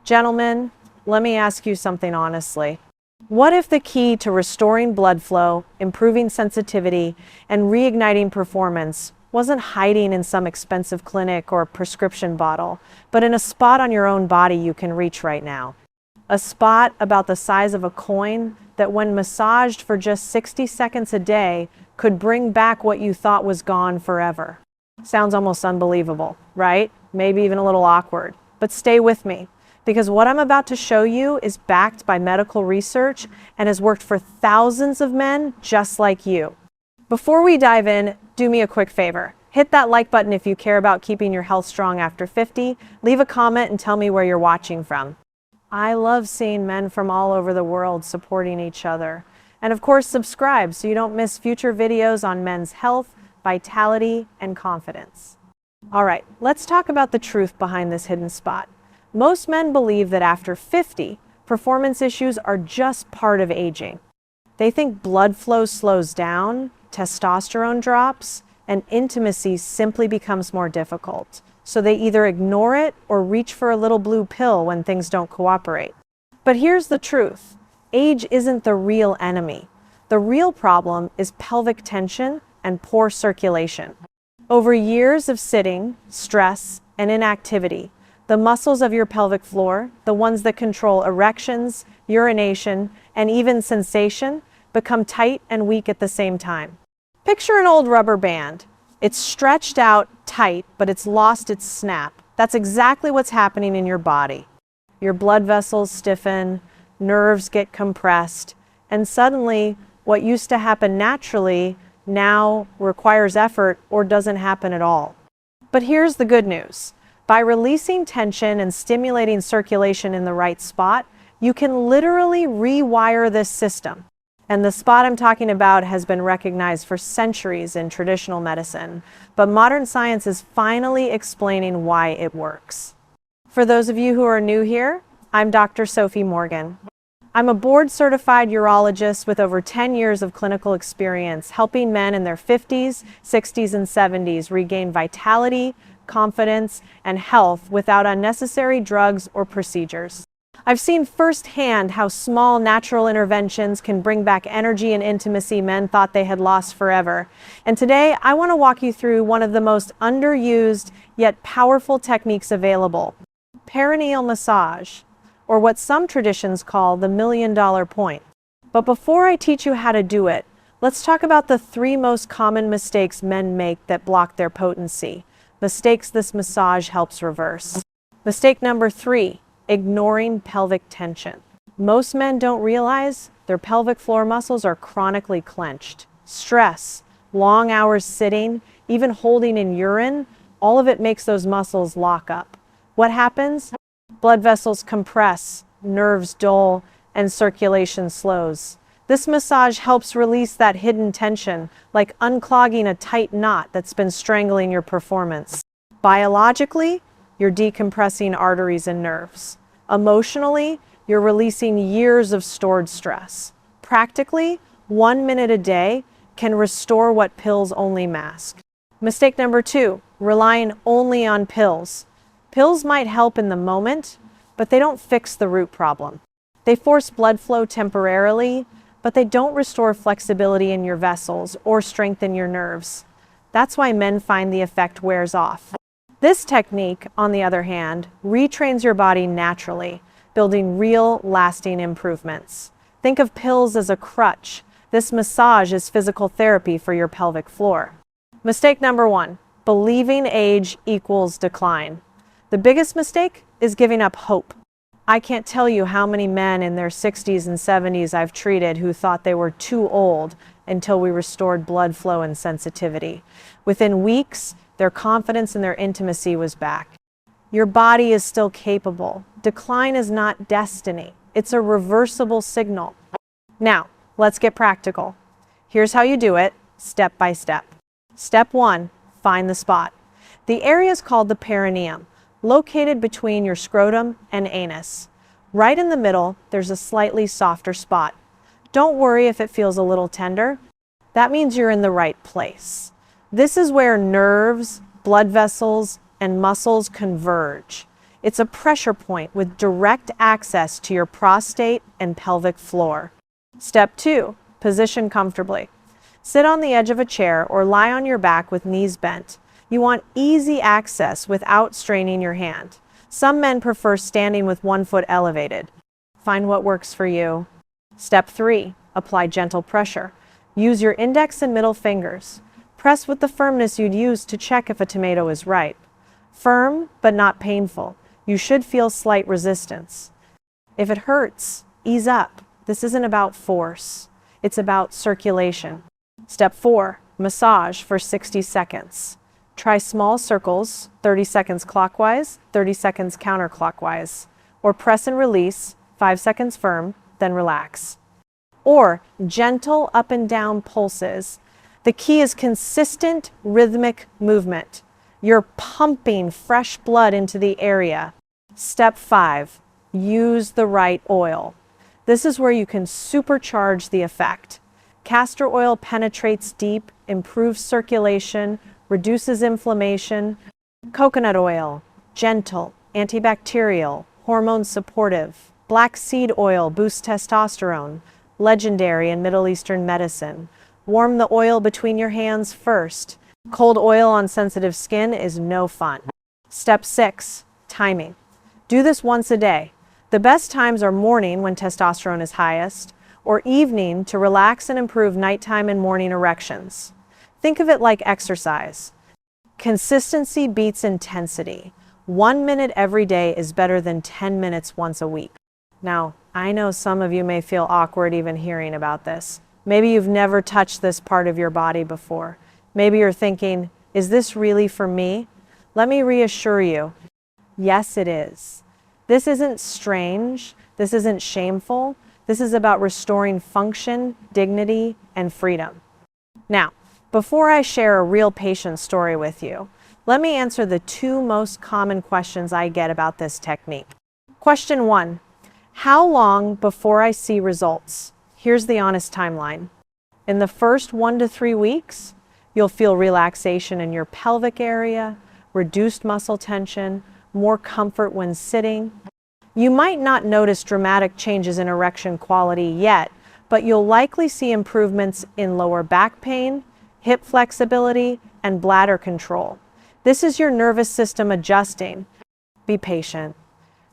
Gentlemen, let me ask you something honestly. What if the key to restoring blood flow, improving sensitivity, and reigniting performance wasn't hiding in some expensive clinic or prescription bottle, but in a spot on your own body you can reach right now? A spot about the size of a coin that, when massaged for just 60 seconds a day, could bring back what you thought was gone forever. Sounds almost unbelievable, right? Maybe even a little awkward. But stay with me, because what I'm about to show you is backed by medical research and has worked for thousands of men just like you. Before we dive in, do me a quick favor. Hit that like button if you care about keeping your health strong after 50. Leave a comment and tell me where you're watching from. I love seeing men from all over the world supporting each other. And of course, subscribe so you don't miss future videos on men's health, vitality, and confidence. All right, let's talk about the truth behind this hidden spot. Most men believe that after 50, performance issues are just part of aging. They think blood flow slows down, testosterone drops, and intimacy simply becomes more difficult. So they either ignore it or reach for a little blue pill when things don't cooperate. But here's the truth. Age isn't the real enemy. The real problem is pelvic tension and poor circulation. Over years of sitting, stress, and inactivity, the muscles of your pelvic floor, the ones that control erections, urination, and even sensation, become tight and weak at the same time. Picture an old rubber band. It's stretched out tight, but it's lost its snap. That's exactly what's happening in your body. Your blood vessels stiffen, nerves get compressed, and suddenly what used to happen naturally now requires effort or doesn't happen at all. But here's the good news. By releasing tension and stimulating circulation in the right spot, you can literally rewire this system. And the spot I'm talking about has been recognized for centuries in traditional medicine, but modern science is finally explaining why it works. For those of you who are new here, I'm Dr. Sophie Morgan. I'm a board-certified urologist with over 10 years of clinical experience helping men in their 50s, 60s, and 70s regain vitality, confidence, and health without unnecessary drugs or procedures. I've seen firsthand how small natural interventions can bring back energy and intimacy men thought they had lost forever. And today, I want to walk you through one of the most underused yet powerful techniques available: perineal massage, or what some traditions call the $1 million point. But before I teach you how to do it, let's talk about the 3 most common mistakes men make that block their potency. Mistakes this massage helps reverse. Mistake number 3, ignoring pelvic tension. Most men don't realize their pelvic floor muscles are chronically clenched. Stress, long hours sitting, even holding in urine, all of it makes those muscles lock up. What happens? Blood vessels compress, nerves dull, and circulation slows. This massage helps release that hidden tension, like unclogging a tight knot that's been strangling your performance. Biologically, you're decompressing arteries and nerves. Emotionally, you're releasing years of stored stress. Practically, 1 minute a day can restore what pills only mask. Mistake number 2, relying only on pills. Pills might help in the moment, but they don't fix the root problem. They force blood flow temporarily, but they don't restore flexibility in your vessels or strengthen your nerves. That's why men find the effect wears off. This technique, on the other hand, retrains your body naturally, building real, lasting improvements. Think of pills as a crutch. This massage is physical therapy for your pelvic floor. Mistake number 1, believing age equals decline. The biggest mistake is giving up hope. I can't tell you how many men in their 60s and 70s I've treated who thought they were too old until we restored blood flow and sensitivity. Within weeks, their confidence and their intimacy was back. Your body is still capable. Decline is not destiny. It's a reversible signal. Now, let's get practical. Here's how you do it, step by step. Step 1, find the spot. The area is called the perineum, located between your scrotum and anus. Right in the middle, there's a slightly softer spot. Don't worry if it feels a little tender. That means you're in the right place. This is where nerves, blood vessels, and muscles converge. It's a pressure point with direct access to your prostate and pelvic floor. Step 2. Position comfortably. Sit on the edge of a chair or lie on your back with knees bent. You want easy access without straining your hand. Some men prefer standing with one foot elevated. Find what works for you. Step 3. Apply gentle pressure. Use your index and middle fingers. Press with the firmness you'd use to check if a tomato is ripe. Firm, but not painful. You should feel slight resistance. If it hurts, ease up. This isn't about force. It's about circulation. Step 4. Massage for 60 seconds. Try small circles, 30 seconds clockwise, 30 seconds counterclockwise. Or press and release, 5 seconds firm, then relax. Or gentle up and down pulses. The key is consistent rhythmic movement. You're pumping fresh blood into the area. Step 5. Use the right oil. This is where you can supercharge the effect. Castor oil penetrates deep, improves circulation, reduces inflammation. Coconut oil, gentle, antibacterial, hormone supportive. Black seed oil boosts testosterone, legendary in Middle Eastern medicine. Warm the oil between your hands first. Cold oil on sensitive skin is no fun. Step 6. Timing. Do this once a day. The best times are morning when testosterone is highest, or evening to relax and improve nighttime and morning erections. Think of it like exercise. Consistency beats intensity. 1 minute every day is better than 10 minutes once a week. Now, I know some of you may feel awkward even hearing about this. Maybe you've never touched this part of your body before. Maybe you're thinking, is this really for me? Let me reassure you, yes, it is. This isn't strange. This isn't shameful. This is about restoring function, dignity, and freedom. Now, before I share a real patient story with you, let me answer the 2 most common questions I get about this technique. Question 1. How long before I see results? Here's the honest timeline. In the first 1 to 3 weeks, you'll feel relaxation in your pelvic area, reduced muscle tension, more comfort when sitting. You might not notice dramatic changes in erection quality yet, but you'll likely see improvements in lower back pain, hip flexibility, and bladder control. This is your nervous system adjusting. Be patient.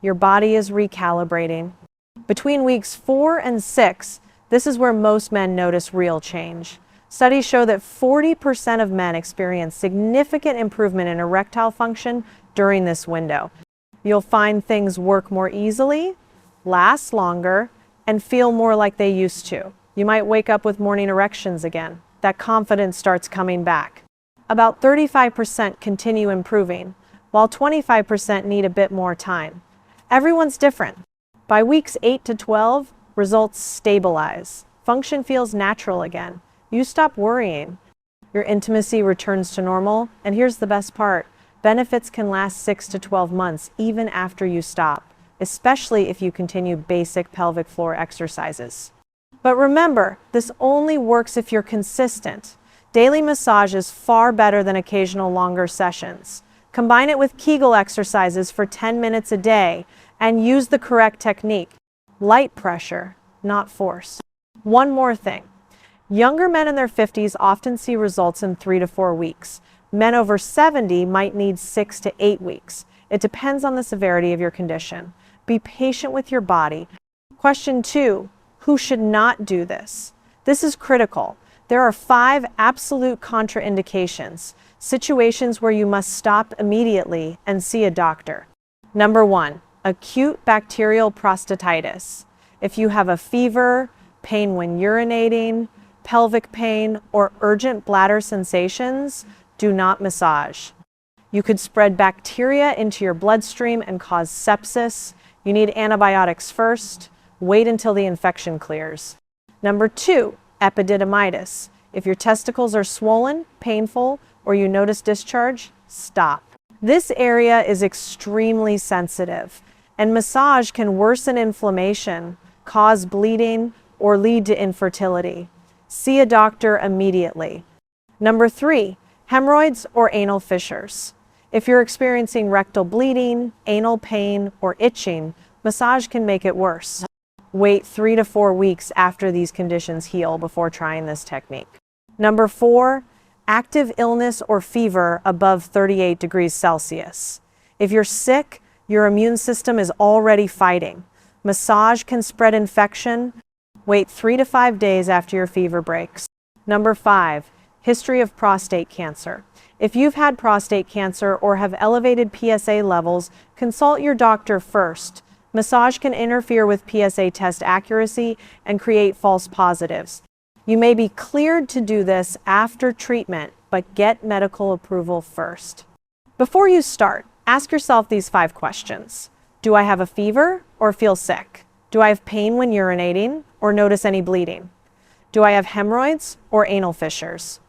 Your body is recalibrating. Between weeks 4 and 6, this is where most men notice real change. Studies show that 40% of men experience significant improvement in erectile function during this window. You'll find things work more easily, last longer, and feel more like they used to. You might wake up with morning erections again. That confidence starts coming back. About 35% continue improving, while 25% need a bit more time. Everyone's different. By weeks 8 to 12, results stabilize. Function feels natural again. You stop worrying. Your intimacy returns to normal, and here's the best part. Benefits can last 6 to 12 months even after you stop, especially if you continue basic pelvic floor exercises. But remember, this only works if you're consistent. Daily massage is far better than occasional longer sessions. Combine it with Kegel exercises for 10 minutes a day and use the correct technique. Light pressure, not force. One more thing. Younger men in their 50s often see results in 3 to 4 weeks. Men over 70 might need 6 to 8 weeks. It depends on the severity of your condition. Be patient with your body. Question 2, who should not do this? This is critical. There are 5 absolute contraindications, situations where you must stop immediately and see a doctor. Number 1, acute bacterial prostatitis. If you have a fever, pain when urinating, pelvic pain, or urgent bladder sensations, do not massage. You could spread bacteria into your bloodstream and cause sepsis. You need antibiotics first. Wait until the infection clears. Number 2, epididymitis. If your testicles are swollen, painful, or you notice discharge, stop. This area is extremely sensitive, and massage can worsen inflammation, cause bleeding, or lead to infertility. See a doctor immediately. Number 3, hemorrhoids or anal fissures. If you're experiencing rectal bleeding, anal pain, or itching, massage can make it worse. Wait 3 to 4 weeks after these conditions heal before trying this technique. Number 4, active illness or fever above 38 degrees Celsius. If you're sick, your immune system is already fighting. Massage can spread infection. Wait 3 to 5 days after your fever breaks. Number 5, history of prostate cancer. If you've had prostate cancer or have elevated PSA levels, consult your doctor first. Massage can interfere with PSA test accuracy and create false positives. You may be cleared to do this after treatment, but get medical approval first. Before you start, ask yourself these 5 questions. Do I have a fever or feel sick? Do I have pain when urinating or notice any bleeding? Do I have hemorrhoids or anal fissures?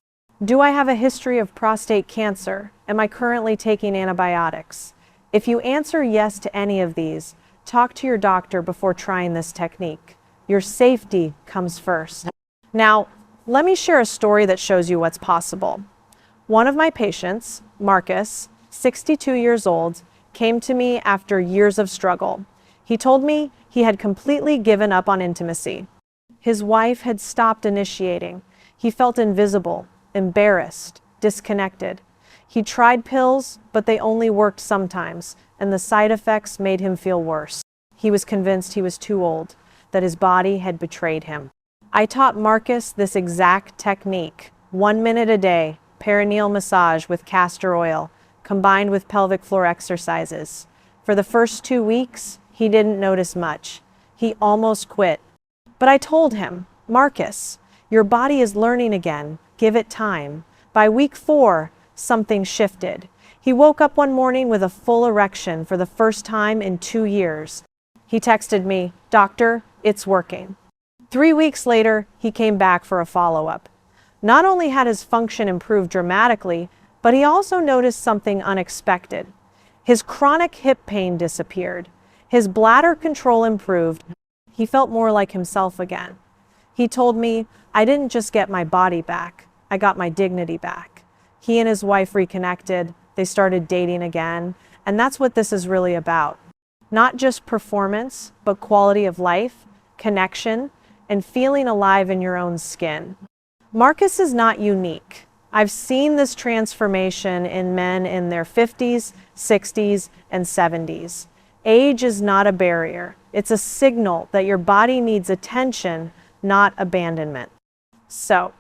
Do I have a history of prostate cancer? Am I currently taking antibiotics? If you answer yes to any of these, talk to your doctor before trying this technique. Your safety comes first. Now, let me share a story that shows you what's possible. One of my patients, Marcus, 62 years old, came to me after years of struggle. He told me he had completely given up on intimacy. His wife had stopped initiating. He felt invisible, embarrassed, disconnected. He tried pills, but they only worked sometimes, and the side effects made him feel worse. He was convinced he was too old, that his body had betrayed him. I taught Marcus this exact technique, 1 minute a day, perineal massage with castor oil, combined with pelvic floor exercises. For the first 2 weeks, he didn't notice much. He almost quit. But I told him, Marcus, your body is learning again. Give it time. By week 4, something shifted. He woke up one morning with a full erection for the first time in 2 years. He texted me, "Doctor, it's working." 3 weeks later, he came back for a follow-up. Not only had his function improved dramatically, but he also noticed something unexpected. His chronic hip pain disappeared. His bladder control improved. He felt more like himself again. He told me, "I didn't just get my body back, I got my dignity back." He and his wife reconnected, they started dating again, and that's what this is really about. Not just performance, but quality of life, connection, and feeling alive in your own skin. Marcus is not unique. I've seen this transformation in men in their 50s, 60s, and 70s. Age is not a barrier. It's a signal that your body needs attention, not abandonment. So,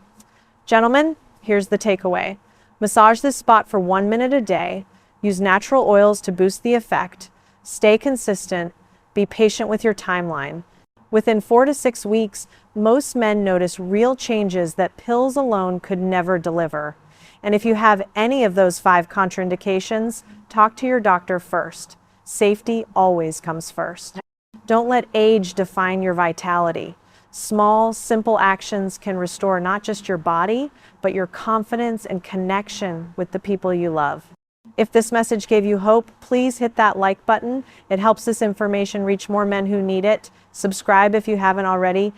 gentlemen, here's the takeaway. Massage this spot for 1 minute a day. Use natural oils to boost the effect. Stay consistent. Be patient with your timeline. Within 4 to 6 weeks, most men notice real changes that pills alone could never deliver. And if you have any of those 5 contraindications, talk to your doctor first. Safety always comes first. Don't let age define your vitality. Small, simple actions can restore not just your body, but your confidence and connection with the people you love. If this message gave you hope, please hit that like button. It helps this information reach more men who need it. Subscribe if you haven't already.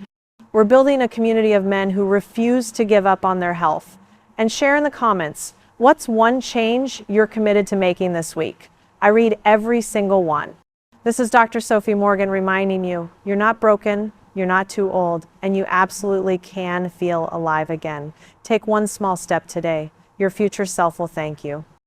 We're building a community of men who refuse to give up on their health. And share in the comments, what's one change you're committed to making this week? I read every single one. This is Dr. Sophie Morgan reminding you, you're not broken, you're not too old, and you absolutely can feel alive again. Take one small step today. Your future self will thank you.